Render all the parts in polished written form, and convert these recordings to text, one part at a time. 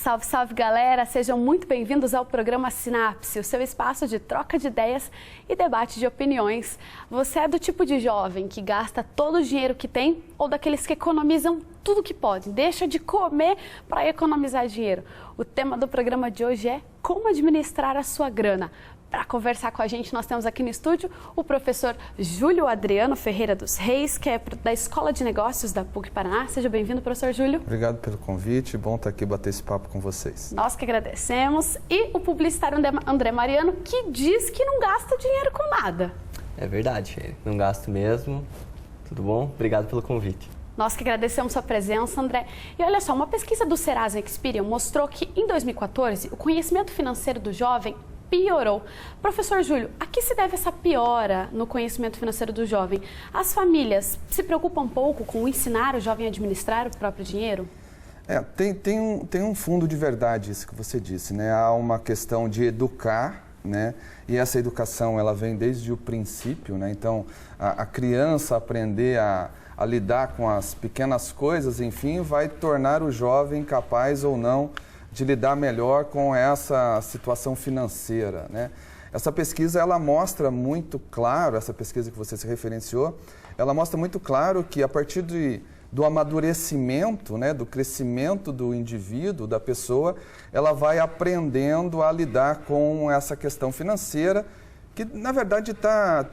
Salve, salve galera! Sejam muito bem-vindos ao programa Sinapse, o seu espaço de troca de ideias e debate de opiniões. Você é do tipo de jovem que gasta todo o dinheiro que tem ou daqueles que economizam tudo que podem, deixa de comer para economizar dinheiro? O tema do programa de hoje é como administrar a sua grana. Para conversar com a gente, nós temos aqui no estúdio o professor Júlio Adriano Ferreira dos Reis, que é da Escola de Negócios da PUC Paraná. Seja bem-vindo, professor Júlio. Obrigado pelo convite, bom estar aqui bater esse papo com vocês. Nós que agradecemos. E o publicitário André Mariano, que diz que não gasta dinheiro com nada. É verdade, não gasto mesmo. Tudo bom? Obrigado pelo convite. Nós que agradecemos sua presença, André. E olha só, uma pesquisa do Serasa Experian mostrou que em 2014 o conhecimento financeiro do jovem piorou. Professor Júlio, a que se deve essa piora no conhecimento financeiro do jovem? As famílias se preocupam um pouco com ensinar o jovem a administrar o próprio dinheiro? Tem um fundo de verdade isso que você disse, né? Há uma questão de educar, né? E essa educação ela vem desde o princípio, né? Então a criança aprender a lidar com as pequenas coisas, enfim, vai tornar o jovem capaz ou não de lidar melhor com essa situação financeira, né? Essa pesquisa, ela mostra muito claro, essa pesquisa que você se referenciou, ela mostra muito claro que a partir do amadurecimento, né, do crescimento do indivíduo, da pessoa, ela vai aprendendo a lidar com essa questão financeira, que na verdade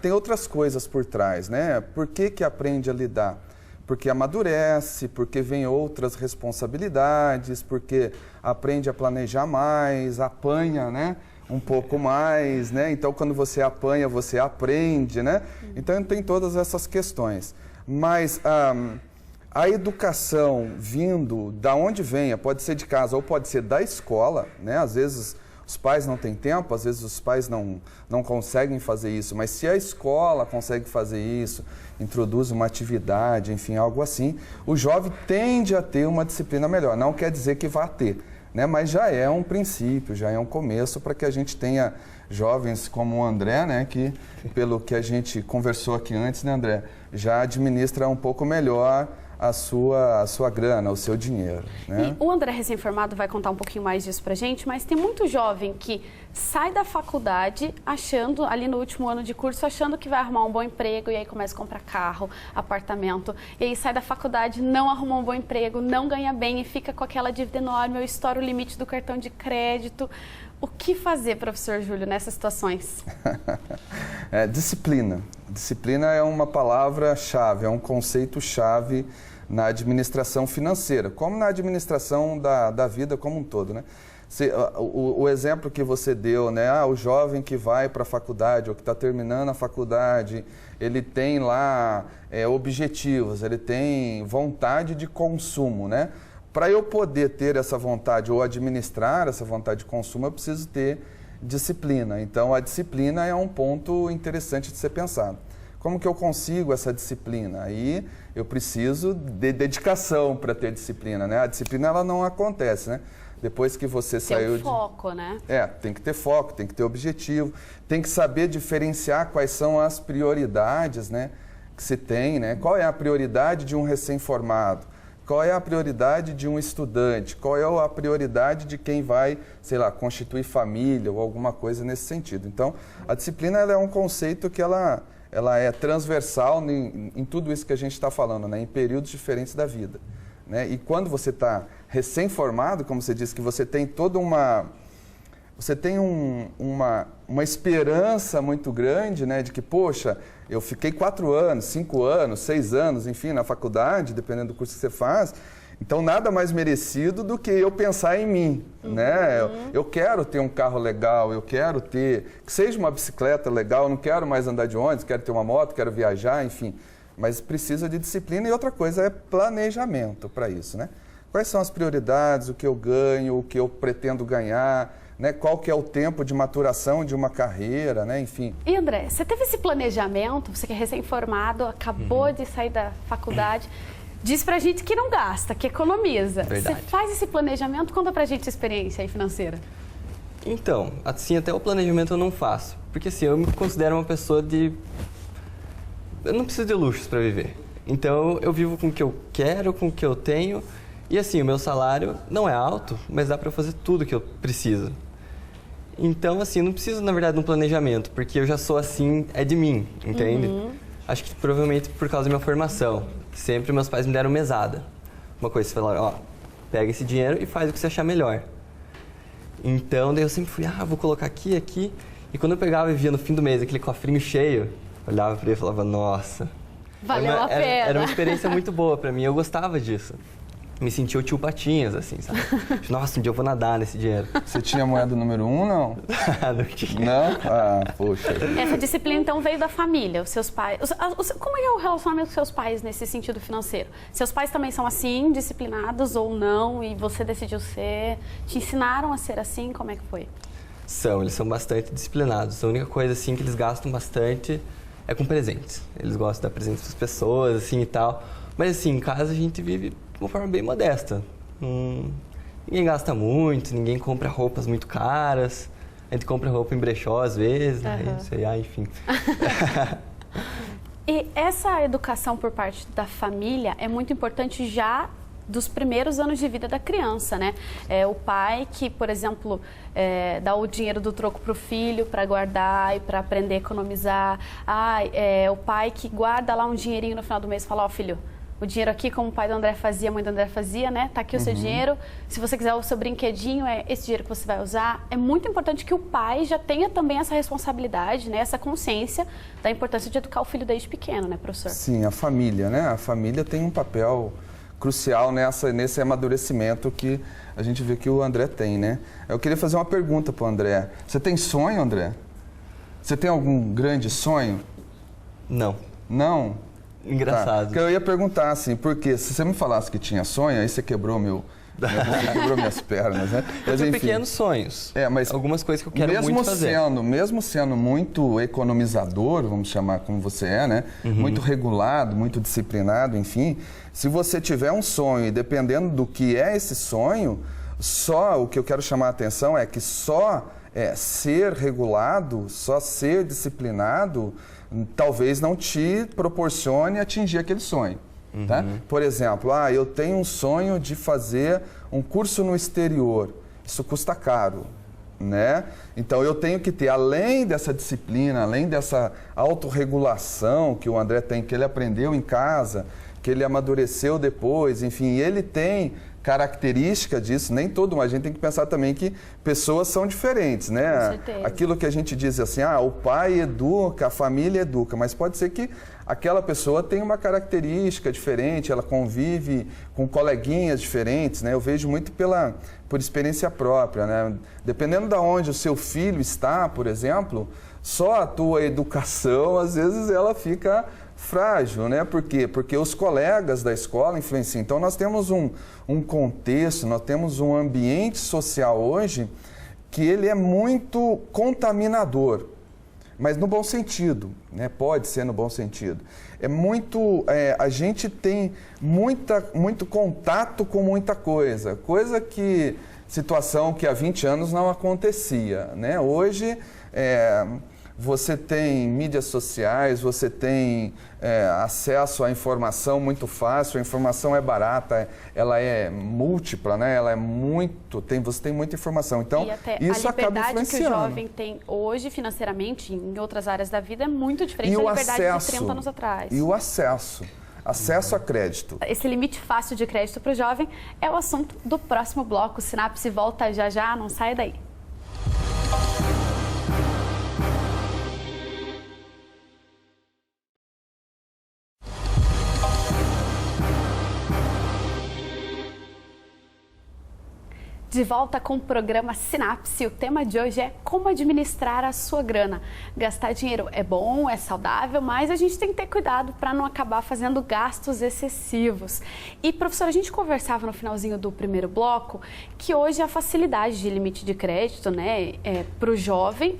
tem outras coisas por trás, né? Por que aprende a lidar? Porque amadurece, porque vem outras responsabilidades, porque aprende a planejar mais, apanha, né, um pouco mais, né? Então, quando você apanha, você aprende, né? Então, tem todas essas questões. Mas a educação vindo da onde venha, pode ser de casa ou pode ser da escola, né? Às vezes os pais não têm tempo, às vezes os pais não conseguem fazer isso, mas se a escola consegue fazer isso, introduz uma atividade, enfim, algo assim, o jovem tende a ter uma disciplina melhor. Não quer dizer que vá ter, né? Mas já é um princípio, já é um começo para que a gente tenha jovens como o André, né? Que, pelo que a gente conversou aqui antes, né, André, já administra um pouco melhor a sua grana, o seu dinheiro, né? E o André, recém-formado, vai contar um pouquinho mais disso pra gente, mas tem muito jovem que sai da faculdade achando, ali no último ano de curso, achando que vai arrumar um bom emprego e aí começa a comprar carro, apartamento, e aí sai da faculdade, não arruma um bom emprego, não ganha bem e fica com aquela dívida enorme, ou estoura o limite do cartão de crédito. O que fazer, professor Júlio, nessas situações? Disciplina. Disciplina é uma palavra-chave, é um conceito-chave na administração financeira, como na administração da vida como um todo, né? O exemplo que você deu, né? O jovem que vai para a faculdade ou que está terminando a faculdade, ele tem lá objetivos, ele tem vontade de consumo, né? Para eu poder ter essa vontade ou administrar essa vontade de consumo, eu preciso ter disciplina. Então, a disciplina é um ponto interessante de ser pensado. Como que eu consigo essa disciplina? Aí eu preciso de dedicação para ter disciplina, né? A disciplina ela não acontece, né? Depois que você saiu tem foco, né? Tem que ter foco, tem que ter objetivo, tem que saber diferenciar quais são as prioridades, né, que se tem, né? Qual é a prioridade de um recém-formado? Qual é a prioridade de um estudante? Qual é a prioridade de quem vai, sei lá, constituir família ou alguma coisa nesse sentido? Então, a disciplina ela é um conceito que ela é transversal em tudo isso que a gente está falando, né? Em períodos diferentes da vida, né? E quando você está recém-formado, como você disse, que você tem toda uma... Você tem uma esperança muito grande, né, de que, poxa, eu fiquei 4 anos, 5 anos, 6 anos, enfim, na faculdade, dependendo do curso que você faz, então nada mais merecido do que eu pensar em mim, né? Eu quero ter um carro legal, eu quero ter, que seja uma bicicleta legal, eu não quero mais andar de ônibus, quero ter uma moto, quero viajar, enfim, mas precisa de disciplina e outra coisa é planejamento para isso, né? Quais são as prioridades, o que eu ganho, o que eu pretendo ganhar, né? Qual que é o tempo de maturação de uma carreira, né? Enfim. E André, você teve esse planejamento, você que é recém-formado, acabou de sair da faculdade, diz pra gente que não gasta, que economiza. Verdade. Você faz esse planejamento? Conta pra gente a experiência aí financeira. Então, assim, até o planejamento eu não faço, porque assim, eu me considero uma pessoa eu não preciso de luxos para viver. Então, eu vivo com o que eu quero, com o que eu tenho, E assim, o meu salário não é alto, mas dá para fazer tudo que eu preciso. Então, assim, não preciso, na verdade, de um planejamento, porque eu já sou assim, é de mim, entende? Acho que provavelmente por causa da minha formação, que sempre meus pais me deram mesada. Uma coisa, falaram, ó, pega esse dinheiro e faz o que você achar melhor. Então, daí eu sempre fui, vou colocar aqui, aqui. E quando eu pegava e via no fim do mês aquele cofrinho cheio, olhava para ele e falava, nossa... Valeu a pena. Era uma experiência muito boa para mim, eu gostava disso. Me sentia o tio Patinhas, assim, sabe? Nossa, um dia eu vou nadar nesse dinheiro. Você tinha a moeda número 1, não? Não tinha. Não? Ah, poxa. Essa disciplina, então, veio da família, os seus pais. Como é o relacionamento com seus pais nesse sentido financeiro? Seus pais também são assim, disciplinados ou não, e você decidiu ser? Te ensinaram a ser assim? Como é que foi? Eles são bastante disciplinados. A única coisa, assim, que eles gastam bastante é com presentes. Eles gostam de dar presentes para as pessoas, assim, e tal. Mas, assim, em casa a gente vive de uma forma bem modesta. Ninguém gasta muito, ninguém compra roupas muito caras. A gente compra roupa em brechó às vezes, enfim. E essa educação por parte da família é muito importante já dos primeiros anos de vida da criança, né? O pai que, por exemplo, dá o dinheiro do troco para o filho para guardar e para aprender a economizar. O pai que guarda lá um dinheirinho no final do mês e fala, ó, filho, o dinheiro aqui, como o pai do André fazia, a mãe do André fazia, né? Tá aqui o seu dinheiro. Se você quiser o seu brinquedinho, é esse dinheiro que você vai usar. É muito importante que o pai já tenha também essa responsabilidade, né? Essa consciência da importância de educar o filho desde pequeno, né, professor? Sim, a família, né? A família tem um papel crucial nesse amadurecimento que a gente vê que o André tem, né? Eu queria fazer uma pergunta para o André. Você tem sonho, André? Você tem algum grande sonho? Não. Não? Engraçado. Tá. Eu ia perguntar assim, porque se você me falasse que tinha sonho, aí você quebrou você quebrou minhas pernas, né? Mas, enfim, pequenos sonhos. Mas algumas coisas que eu quero muito fazer. Mesmo sendo muito economizador, vamos chamar como você é, né? Muito regulado, muito disciplinado, enfim. Se você tiver um sonho e dependendo do que é esse sonho, só o que eu quero chamar a atenção é que ser regulado, só ser disciplinado, talvez não te proporcione atingir aquele sonho. Tá? Por exemplo, eu tenho um sonho de fazer um curso no exterior. Isso custa caro, né? Então eu tenho que ter, além dessa disciplina, além dessa autorregulação que o André tem, que ele aprendeu em casa, que ele amadureceu depois, enfim, ele tem característica disso, nem todo, mas a gente tem que pensar também que pessoas são diferentes, né? Com certeza. Aquilo que a gente diz assim, o pai educa, a família educa, mas pode ser que aquela pessoa tenha uma característica diferente, ela convive com coleguinhas diferentes, né? Eu vejo muito por experiência própria, né? Dependendo de onde o seu filho está, por exemplo, só a tua educação, às vezes, ela fica frágil, né? Por quê? Porque os colegas da escola influenciam. Então, nós temos um contexto, nós temos um ambiente social hoje que ele é muito contaminador, mas no bom sentido, né? Pode ser no bom sentido. A gente tem muito contato com muita coisa, situação que há 20 anos não acontecia, né? Hoje, você tem mídias sociais, você tem acesso à informação muito fácil, a informação é barata, ela é múltipla, né? Ela é você tem muita informação. Então, e até isso acaba influenciando. A liberdade que o jovem tem hoje, financeiramente, em outras áreas da vida, é muito diferente da liberdade de 30 anos atrás. E o acesso a crédito. Esse limite fácil de crédito para o jovem é o assunto do próximo bloco. O Sinapse volta já, não saia daí. De volta com o programa Sinapse. O tema de hoje é como administrar a sua grana. Gastar dinheiro é bom, é saudável, mas a gente tem que ter cuidado para não acabar fazendo gastos excessivos. E, professora, a gente conversava no finalzinho do primeiro bloco que hoje a facilidade de limite de crédito, né, para o jovem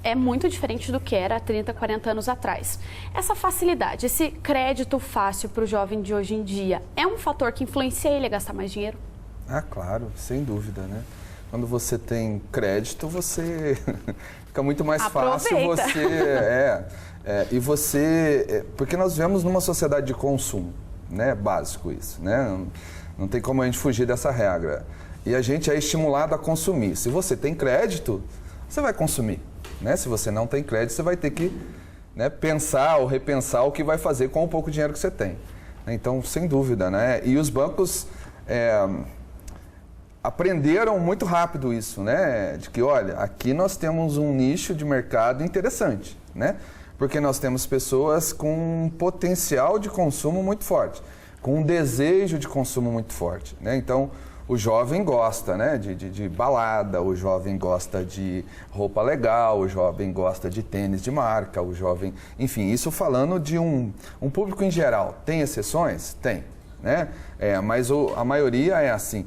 é muito diferente do que era há 30, 40 anos atrás. Essa facilidade, esse crédito fácil para o jovem de hoje em dia, é um fator que influencia ele a gastar mais dinheiro? Claro, sem dúvida, né? Quando você tem crédito, você fica muito mais fácil porque nós vivemos numa sociedade de consumo, né? Básico isso, né? Não tem como a gente fugir dessa regra. E a gente é estimulado a consumir. Se você tem crédito, você vai consumir, né? Se você não tem crédito, você vai ter que, né, pensar ou repensar o que vai fazer com o pouco dinheiro que você tem. Então, sem dúvida, né? E os bancos aprenderam muito rápido isso, né? De que, olha, aqui nós temos um nicho de mercado interessante, né? Porque nós temos pessoas com um potencial de consumo muito forte, com um desejo de consumo muito forte, né? Então, o jovem gosta, né, de balada, o jovem gosta de roupa legal, o jovem gosta de tênis de marca, o jovem... Enfim, isso falando de um público em geral. Tem exceções? Tem, né? Mas a maioria é assim.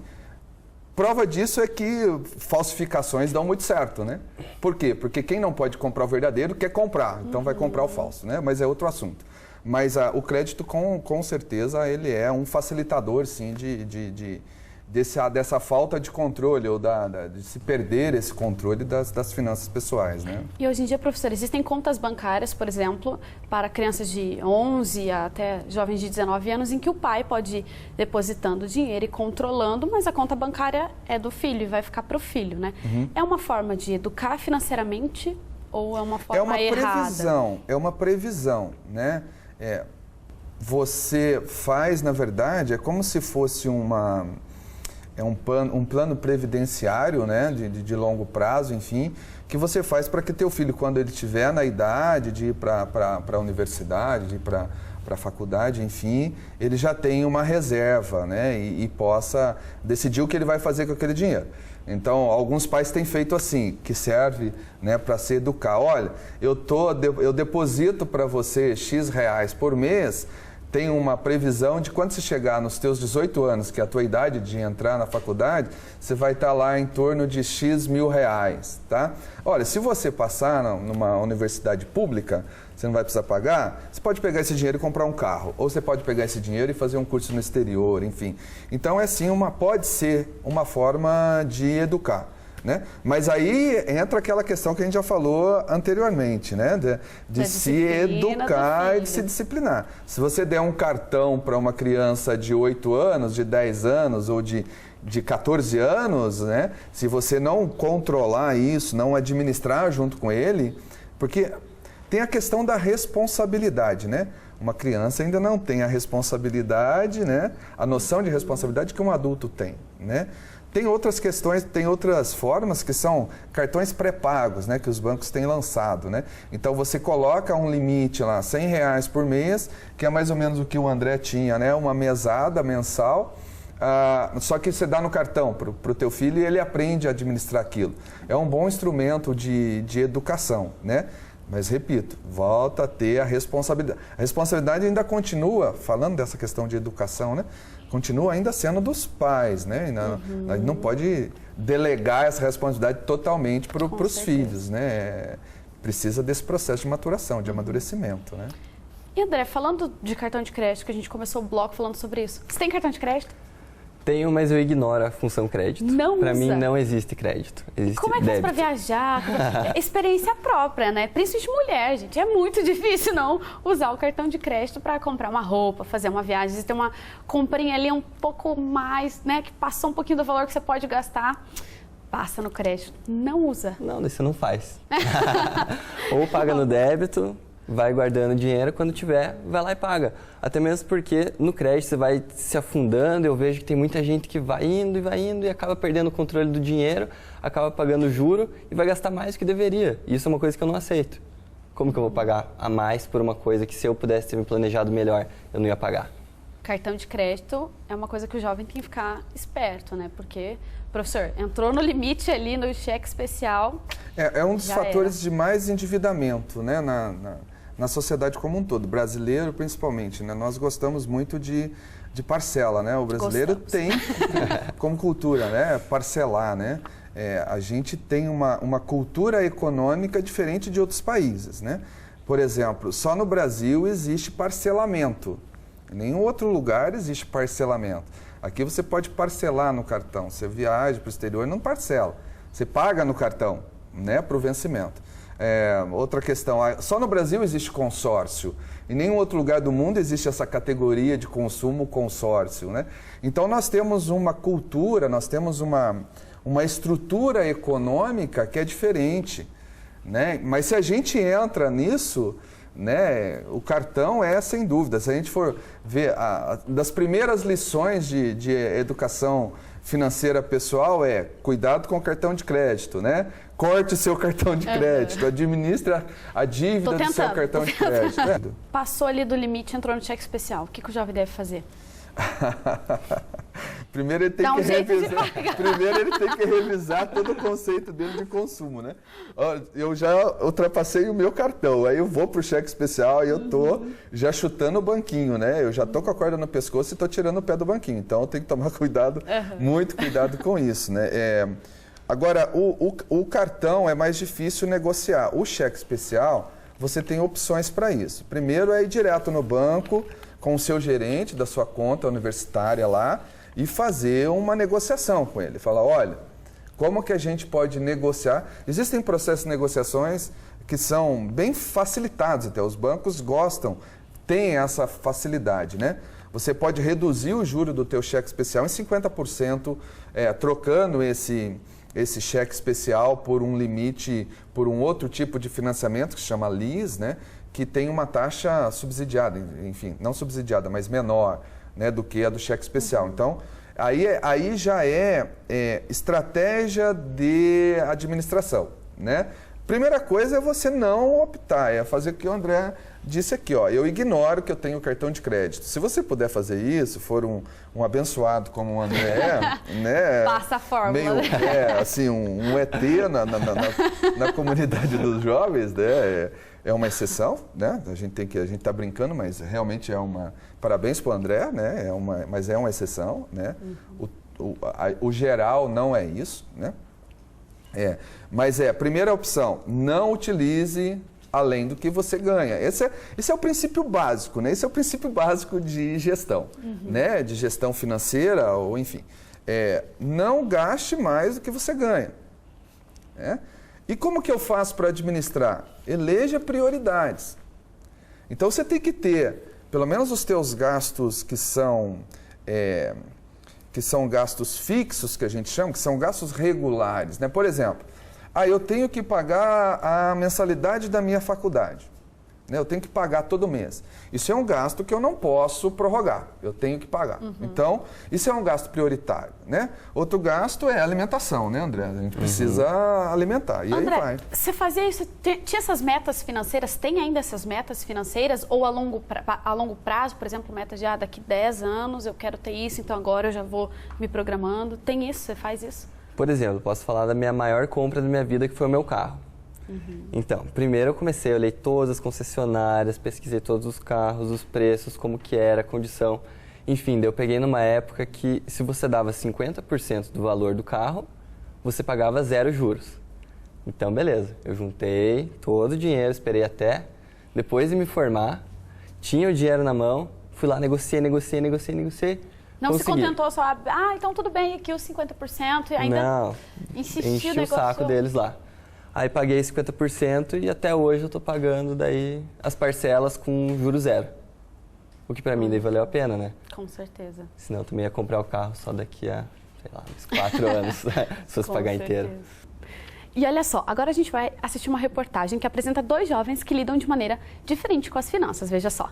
Prova disso é que falsificações dão muito certo, né? Por quê? Porque quem não pode comprar o verdadeiro quer comprar, então vai comprar o falso, né? Mas é outro assunto. Mas o crédito, com certeza, ele é um facilitador, sim, dessa falta de controle ou de se perder esse controle das finanças pessoais, né? E hoje em dia, professor, existem contas bancárias, por exemplo, para crianças de 11 até jovens de 19 anos, em que o pai pode ir depositando dinheiro e controlando, mas a conta bancária é do filho e vai ficar para o filho, né? É uma forma de educar financeiramente ou é uma forma errada? É uma previsão, né? Você faz, na verdade, é como se fosse um plano previdenciário, né, de longo prazo, enfim, que você faz para que teu filho, quando ele estiver na idade de ir para a universidade, de ir para a faculdade, enfim, ele já tenha uma reserva, né, e possa decidir o que ele vai fazer com aquele dinheiro. Então, alguns pais têm feito assim, que serve, né, para se educar. Olha, eu deposito para você X reais por mês, tem uma previsão de quando você chegar nos teus 18 anos, que é a tua idade de entrar na faculdade, você vai estar lá em torno de X mil reais, tá? Olha, se você passar numa universidade pública, você não vai precisar pagar, você pode pegar esse dinheiro e comprar um carro, ou você pode pegar esse dinheiro e fazer um curso no exterior, enfim. Então, pode ser uma forma de educar, né? Mas aí entra aquela questão que a gente já falou anteriormente, né? De se educar e de se disciplinar. Se você der um cartão para uma criança de 8 anos, de 10 anos ou de 14 anos, né? Se você não controlar isso, não administrar junto com ele, porque tem a questão da responsabilidade, né? Uma criança ainda não tem a responsabilidade, né? A noção de responsabilidade que um adulto tem, né? Tem outras questões, tem outras formas que são cartões pré-pagos, né, que os bancos têm lançado, né? Então você coloca um limite lá, R$100 por mês, que é mais ou menos o que o André tinha, né? Uma mesada mensal, só que você dá no cartão para o teu filho e ele aprende a administrar aquilo. É um bom instrumento de educação, né? Mas, repito, volta a ter a responsabilidade. A responsabilidade ainda continua, falando dessa questão de educação, né? Continua ainda sendo dos pais, né? A gente não pode delegar essa responsabilidade totalmente para os filhos, né? Precisa desse processo de maturação, de amadurecimento, né? E, André, falando de cartão de crédito, que a gente começou o bloco falando sobre isso, você tem cartão de crédito? Tenho, mas eu ignoro a função crédito. Não Para usa? mim não existe crédito, existe Como é que faz para viajar? Experiência própria, né? Principalmente mulher, gente. É muito difícil não usar o cartão de crédito para comprar uma roupa, fazer uma viagem. Às vezes tem uma comprinha ali um pouco mais, né? Que passou um pouquinho do valor que você pode gastar. Passa no crédito. Não usa. Não, daí você não faz. Ou paga no débito, vai guardando dinheiro, quando tiver, vai lá e paga. Até mesmo porque no crédito você vai se afundando, eu vejo que tem muita gente que vai indo e acaba perdendo o controle do dinheiro, acaba pagando juro e vai gastar mais do que deveria. Isso é uma coisa que eu não aceito. Como que eu vou pagar a mais por uma coisa que se eu pudesse ter me planejado melhor, eu não ia pagar? Cartão de crédito é uma coisa que o jovem tem que ficar esperto, né? Porque, professor, entrou no limite ali no cheque especial. É um dos fatores de mais endividamento, né? Na sociedade como um todo, brasileiro principalmente, né? Nós gostamos muito de parcela, né? O brasileiro tem como cultura, né? Parcelar, né? A gente tem uma cultura econômica diferente de outros países, né? Por exemplo, só no Brasil existe parcelamento. Em nenhum outro lugar existe parcelamento. Aqui você pode parcelar no cartão. Você viaja para o exterior e não parcela. Você paga no cartão, né? Para o vencimento. Outra questão, só no Brasil existe consórcio. Em nenhum outro lugar do mundo existe essa categoria de consumo consórcio, né? Então nós temos uma cultura, nós temos uma estrutura econômica que é diferente, né? Mas se a gente entra nisso, né, o cartão é sem dúvida. Se a gente for ver, das primeiras lições de educação financeira pessoal cuidado com o cartão de crédito, né? Corte o seu cartão de crédito, administra a dívida do seu cartão de crédito. Né? Passou ali do limite, entrou no cheque especial. O que o jovem deve fazer? Primeiro ele tem que revisar todo o conceito dele de consumo, né? Eu já ultrapassei o meu cartão, aí eu vou pro cheque especial e eu tô já chutando o banquinho, né? Eu já tô com a corda no pescoço e tô tirando o pé do banquinho, então eu tenho que tomar cuidado, muito cuidado com isso, né? Agora, o cartão é mais difícil negociar. O cheque especial, você tem opções para isso. Primeiro é ir direto no banco com o seu gerente da sua conta universitária lá e fazer uma negociação com ele. Falar, olha, como que a gente pode negociar? Existem processos de negociações que são bem facilitados até. Os bancos gostam, têm essa facilidade, né? Você pode reduzir o juro do teu cheque especial em 50%, trocando esse cheque especial por um limite, por um outro tipo de financiamento que se chama LIS, né? Que tem uma taxa subsidiada, enfim, não subsidiada, mas menor, né, do que a do cheque especial. Então, aí já é estratégia de administração, né? Primeira coisa é você não optar, é fazer o que o André disse aqui, ó, eu ignoro que eu tenho cartão de crédito. Se você puder fazer isso, for um abençoado como o André né? Passa a fórmula. Meio, assim, um ET na comunidade dos jovens, né? É uma exceção, né? A gente está brincando, mas realmente é uma... Parabéns para o André, né? Mas é uma exceção, né? O geral não é isso, né? Mas a primeira opção, não utilize além do que você ganha. Esse é o princípio básico, né? Esse é o princípio básico de gestão, né? De gestão financeira, ou enfim. Não gaste mais do que você ganha, né? E como que eu faço para administrar? Eleja prioridades. Então você tem que ter, pelo menos os teus gastos que são gastos fixos, que a gente chama, que são gastos regulares, né? Por exemplo, eu tenho que pagar a mensalidade da minha faculdade, né? Eu tenho que pagar todo mês. Isso é um gasto que eu não posso prorrogar, eu tenho que pagar. Então, isso é um gasto prioritário, né? Outro gasto é alimentação, né, André? A gente precisa alimentar, e André, aí vai. você fazia isso, tinha essas metas financeiras, tem ainda essas metas financeiras? Ou a longo prazo, por exemplo, meta de daqui 10 anos eu quero ter isso, então agora eu já vou me programando. Tem isso? Você faz isso? Por exemplo, posso falar da minha maior compra da minha vida, que foi o meu carro. Então, primeiro eu comecei, eu olhei todas as concessionárias, pesquisei todos os carros, os preços, como que era, a condição. Enfim, daí eu peguei numa época que se você dava 50% do valor do carro, você pagava 0 juros. Então, beleza, eu juntei todo o dinheiro, esperei até depois de me formar, tinha o dinheiro na mão, fui lá, negociei. Não consegui. se contentou só, então tudo bem, aqui os 50% e ainda Não, enchi o saco deles lá. Aí paguei 50% e até hoje eu tô pagando daí as parcelas com juros 0. O que pra mim daí valeu a pena, né? Com certeza. Senão eu também ia comprar o carro só daqui a, sei lá, uns 4 anos, né? Se fosse pagar inteiro. E olha só, agora a gente vai assistir uma reportagem que apresenta 2 jovens que lidam de maneira diferente com as finanças, veja só.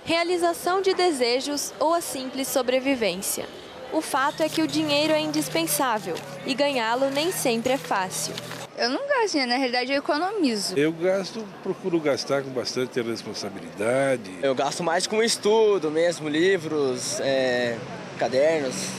Realização de desejos ou a simples sobrevivência. O fato é que o dinheiro é indispensável e ganhá-lo nem sempre é fácil. Eu não gasto, na realidade eu economizo. Eu procuro gastar com bastante responsabilidade. Eu gasto mais com estudo mesmo, livros, cadernos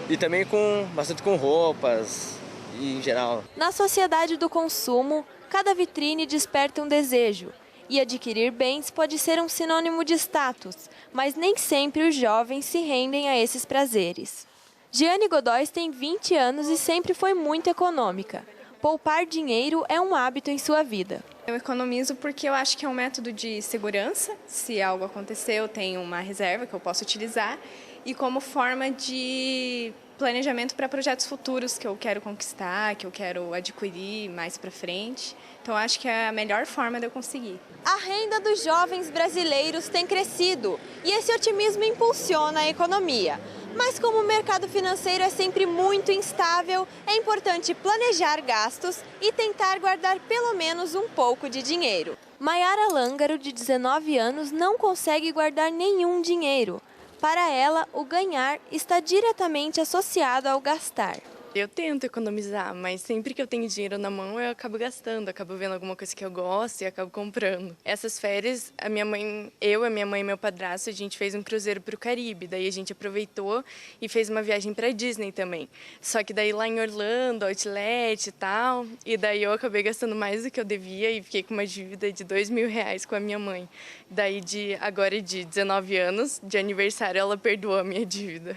e também bastante com roupas e em geral. Na sociedade do consumo, cada vitrine desperta um desejo. E adquirir bens pode ser um sinônimo de status, mas nem sempre os jovens se rendem a esses prazeres. Giane Godóis tem 20 anos e sempre foi muito econômica. Poupar dinheiro é um hábito em sua vida. Eu economizo porque eu acho que é um método de segurança. Se algo acontecer, eu tenho uma reserva que eu posso utilizar. E como forma de planejamento para projetos futuros que eu quero conquistar, que eu quero adquirir mais para frente. Então, acho que é a melhor forma de eu conseguir. A renda dos jovens brasileiros tem crescido e esse otimismo impulsiona a economia. Mas como o mercado financeiro é sempre muito instável, é importante planejar gastos e tentar guardar pelo menos um pouco de dinheiro. Maiara Lângaro, de 19 anos, não consegue guardar nenhum dinheiro. Para ela, o ganhar está diretamente associado ao gastar. Eu tento economizar, mas sempre que eu tenho dinheiro na mão, eu acabo gastando, acabo vendo alguma coisa que eu gosto e acabo comprando. Essas férias, a minha mãe e meu padrasto, a gente fez um cruzeiro para o Caribe, daí a gente aproveitou e fez uma viagem para Disney também. Só que daí lá em Orlando, Outlet e tal, e daí eu acabei gastando mais do que eu devia e fiquei com uma dívida de R$2.000 com a minha mãe. Daí agora de 19 anos, de aniversário, ela perdoou a minha dívida.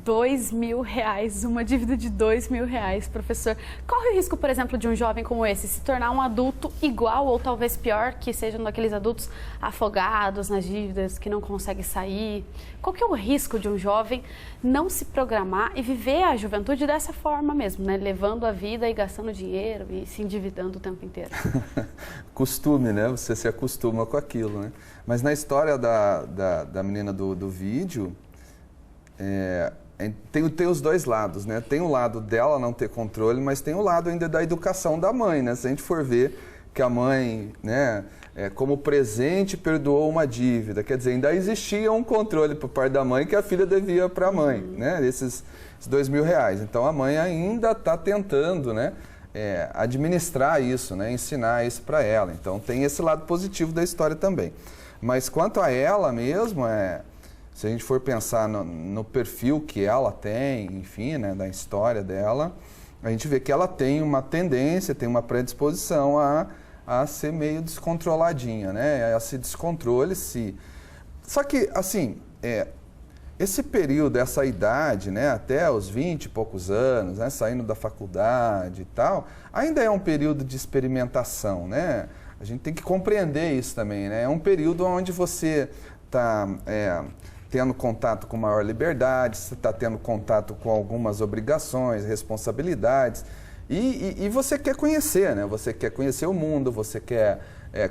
R$2.000, uma dívida de R$2.000, professor. Corre o risco, por exemplo, de um jovem como esse se tornar um adulto igual ou talvez pior, que sejam daqueles adultos afogados nas dívidas, que não conseguem sair? Qual que é o risco de um jovem não se programar e viver a juventude dessa forma mesmo, né? Levando a vida e gastando dinheiro e se endividando o tempo inteiro? Costume, né? Você se acostuma com aquilo, né? Mas na história da menina do vídeo, tem os dois lados, né? Tem o lado dela não ter controle, mas tem o lado ainda da educação da mãe, né? Se a gente for ver que a mãe, né, como presente perdoou uma dívida, quer dizer, ainda existia um controle por parte da mãe que a filha devia para a mãe, né? Esses R$2.000. Então a mãe ainda está tentando, né, administrar isso, né, ensinar isso para ela. Então tem esse lado positivo da história também. Mas quanto a ela mesmo, se a gente for pensar no perfil que ela tem, enfim, né, da história dela, a gente vê que ela tem uma tendência, tem uma predisposição a ser meio descontroladinha, né? Esse descontrole, Só que, assim, esse período, essa idade, né, até os 20 e poucos anos, né, saindo da faculdade e tal, ainda é um período de experimentação, né? A gente tem que compreender isso também, né? É um período onde você está tendo contato com maior liberdade, você está tendo contato com algumas obrigações, responsabilidades, e você quer conhecer, né? Você quer conhecer o mundo, você quer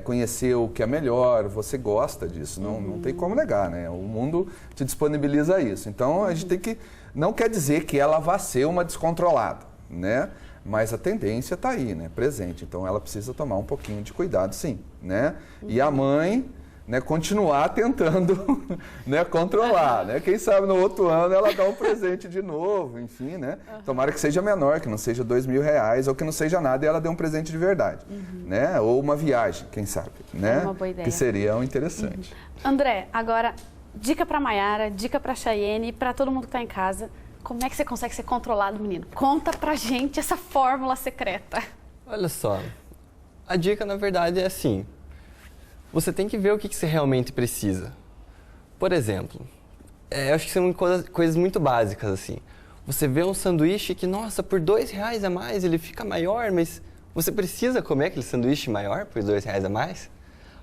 conhecer o que é melhor, você gosta disso, não tem como negar, né? O mundo te disponibiliza isso. Então, a gente tem que... Não quer dizer que ela vá ser uma descontrolada, né? Mas a tendência está aí, né? Presente. Então, ela precisa tomar um pouquinho de cuidado, sim, né? E a mãe... né, continuar tentando, né, controlar, né? Quem sabe no outro ano ela dá um presente de novo, enfim, né? Tomara que seja menor, que não seja R$2.000 ou que não seja nada e ela dê um presente de verdade, né? Ou uma viagem, quem sabe, né? É uma boa ideia. Que seria um interessante. André, agora, dica para Maiara, dica para Chayene e para todo mundo que está em casa. Como é que você consegue ser controlado, menino? Conta pra gente essa fórmula secreta. Olha só, a dica na verdade é assim. Você tem que ver o que você realmente precisa. Por exemplo, eu acho que são coisas muito básicas, assim. Você vê um sanduíche que, nossa, por R$2 a mais ele fica maior, mas você precisa comer aquele sanduíche maior por R$2 a mais?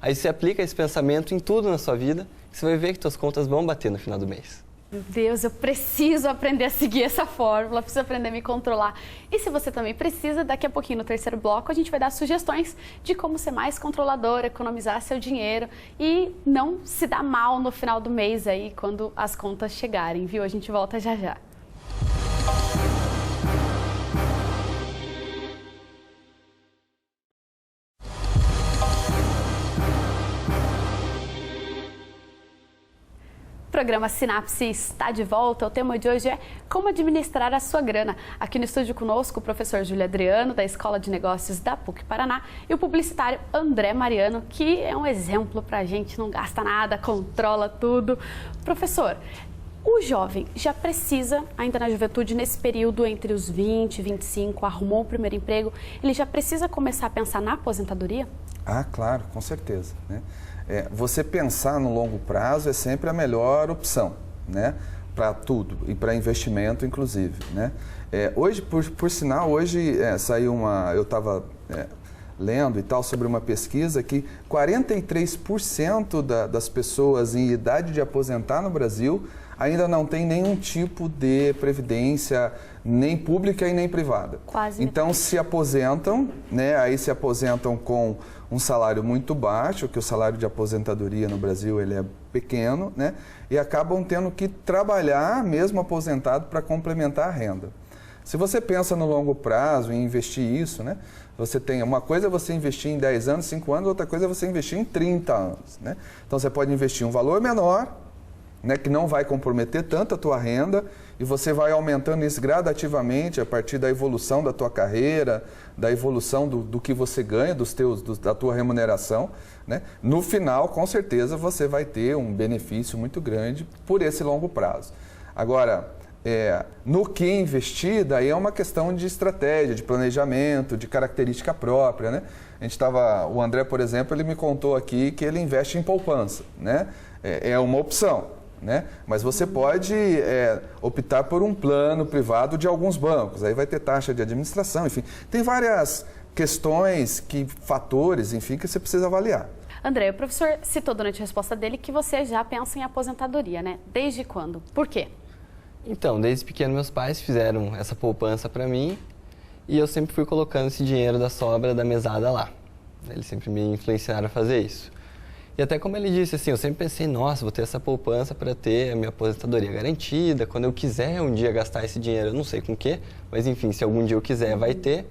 Aí você aplica esse pensamento em tudo na sua vida e você vai ver que suas contas vão bater no final do mês. Meu Deus, eu preciso aprender a seguir essa fórmula, preciso aprender a me controlar. E se você também precisa, daqui a pouquinho no terceiro bloco a gente vai dar sugestões de como ser mais controlador, economizar seu dinheiro e não se dar mal no final do mês aí quando as contas chegarem, viu? A gente volta já já. O programa Sinapse está de volta. O tema de hoje é como administrar a sua grana. Aqui no estúdio conosco o professor Júlio Adriano, da Escola de Negócios da PUC Paraná, e o publicitário André Mariano, que é um exemplo para a gente, não gasta nada, controla tudo. Professor, o jovem já precisa, ainda na juventude, nesse período entre os 20 e 25, arrumou o primeiro emprego, ele já precisa começar a pensar na aposentadoria? Ah, claro, com certeza, né? Você pensar no longo prazo é sempre a melhor opção, né? Para tudo e para investimento, inclusive, né? Hoje, por sinal, hoje saiu eu estava lendo e tal sobre uma pesquisa que 43% das pessoas em idade de aposentar no Brasil ainda não tem nenhum tipo de previdência, nem pública e nem privada. Quase. Então se aposentam, né? Aí se aposentam com um salário muito baixo, que o salário de aposentadoria no Brasil ele é pequeno, né? E acabam tendo que trabalhar, mesmo aposentado, para complementar a renda. Se você pensa no longo prazo em investir isso, né? Você tem uma coisa é você investir em 10 anos, 5 anos, outra coisa é você investir em 30 anos, né? Então você pode investir um valor menor, né, que não vai comprometer tanto a tua renda, e você vai aumentando isso gradativamente a partir da evolução da tua carreira, da evolução do que você ganha, da tua remuneração, né? No final, com certeza, você vai ter um benefício muito grande por esse longo prazo. Agora, no que investir, daí é uma questão de estratégia, de planejamento, de característica própria, né? O André, por exemplo, ele me contou aqui que ele investe em poupança, né? É uma opção, né? Mas você pode optar por um plano privado de alguns bancos, aí vai ter taxa de administração, enfim. Tem várias questões, fatores, enfim, que você precisa avaliar. André, o professor citou durante a resposta dele que você já pensa em aposentadoria, né? Desde quando? Por quê? Então, desde pequeno meus pais fizeram essa poupança para mim e eu sempre fui colocando esse dinheiro da sobra da mesada lá. Eles sempre me influenciaram a fazer isso. E até como ele disse, assim, eu sempre pensei, nossa, vou ter essa poupança para ter a minha aposentadoria garantida, quando eu quiser um dia gastar esse dinheiro, eu não sei com o quê, mas enfim, se algum dia eu quiser, vai ter.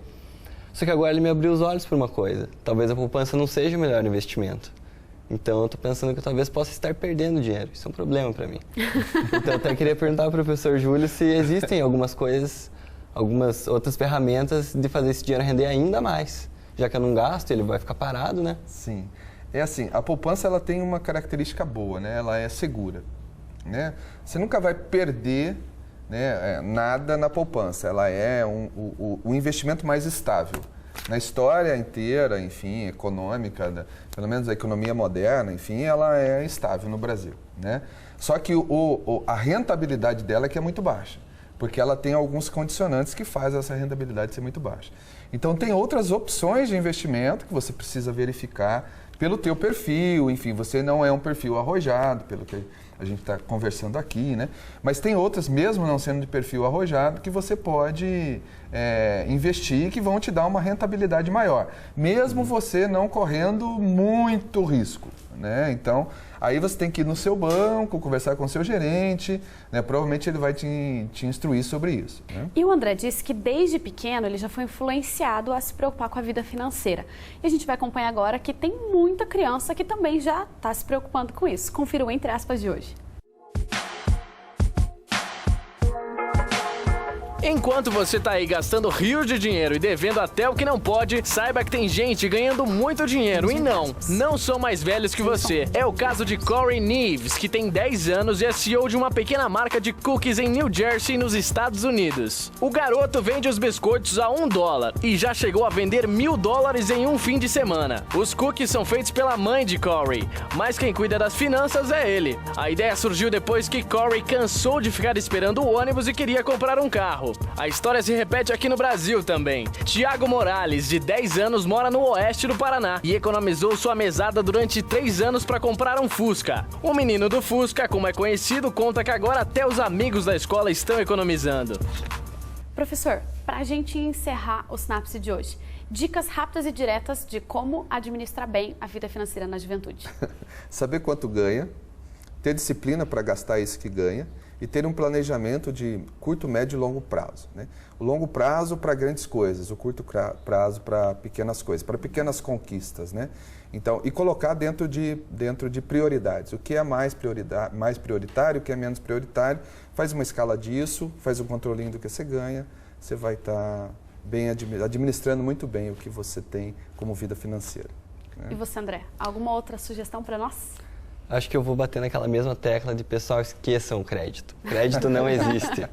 Só que agora ele me abriu os olhos para uma coisa, talvez a poupança não seja o melhor investimento. Então eu estou pensando que eu talvez possa estar perdendo dinheiro, isso é um problema para mim. Então eu até queria perguntar ao professor Júlio se existem algumas coisas, algumas outras ferramentas de fazer esse dinheiro render ainda mais, já que eu não gasto, ele vai ficar parado, né? Sim. É assim, a poupança ela tem uma característica boa, né? Ela é segura, né? Você nunca vai perder, né, nada na poupança, ela é o investimento mais estável. Na história inteira, enfim, econômica, pelo menos a economia moderna, enfim, ela é estável no Brasil, né? Só que a rentabilidade dela é que é muito baixa, porque ela tem alguns condicionantes que fazem essa rentabilidade ser muito baixa. Então tem outras opções de investimento que você precisa verificar pelo teu perfil, enfim, você não é um perfil arrojado, pelo que a gente está conversando aqui, né? Mas tem outras, mesmo não sendo de perfil arrojado, que você pode investir que vão te dar uma rentabilidade maior, mesmo você não correndo muito risco, né? Então, aí você tem que ir no seu banco, conversar com o seu gerente, né? Provavelmente ele vai te instruir sobre isso, né? E o André disse que desde pequeno ele já foi influenciado a se preocupar com a vida financeira. E a gente vai acompanhar agora que tem muita criança que também já está se preocupando com isso. Confira o Entre Aspas de hoje. Enquanto você tá aí gastando rios de dinheiro e devendo até o que não pode, saiba que tem gente ganhando muito dinheiro e não são mais velhos que você. É o caso de Corey Neves, que tem 10 anos e é CEO de uma pequena marca de cookies em New Jersey, nos Estados Unidos. O garoto vende os biscoitos a $1 e já chegou a vender $1.000 em um fim de semana. Os cookies são feitos pela mãe de Corey, mas quem cuida das finanças é ele. A ideia surgiu depois que Corey cansou de ficar esperando o ônibus e queria comprar um carro. A história se repete aqui no Brasil também. Tiago Morales, de 10 anos, mora no oeste do Paraná e economizou sua mesada durante 3 anos para comprar um Fusca. O menino do Fusca, como é conhecido, conta que agora até os amigos da escola estão economizando. Professor, para a gente encerrar o Sinapse de hoje, dicas rápidas e diretas de como administrar bem a vida financeira na juventude. Saber quanto ganha, ter disciplina para gastar isso que ganha, e ter um planejamento de curto, médio e longo prazo, né? O longo prazo para grandes coisas, o curto prazo para pequenas coisas, para pequenas conquistas, né? Então, e colocar dentro de prioridades. O que é mais prioritário, o que é menos prioritário, faz uma escala disso, faz um controlinho do que você ganha, você vai estar bem administrando muito bem o que você tem como vida financeira, né? E você, André, alguma outra sugestão para nós? Acho que eu vou bater naquela mesma tecla de pessoal, esqueçam o crédito. Crédito não existe.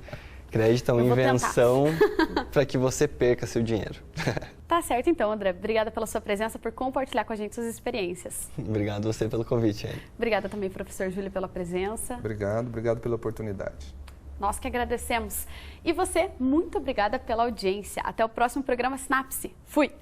Crédito é uma invenção para que você perca seu dinheiro. Tá certo então, André. Obrigada pela sua presença, por compartilhar com a gente suas experiências. Obrigado a você pelo convite, Anne. Obrigada também, professor Júlio, pela presença. Obrigado pela oportunidade. Nós que agradecemos. E você, muito obrigada pela audiência. Até o próximo programa Sinapse. Fui!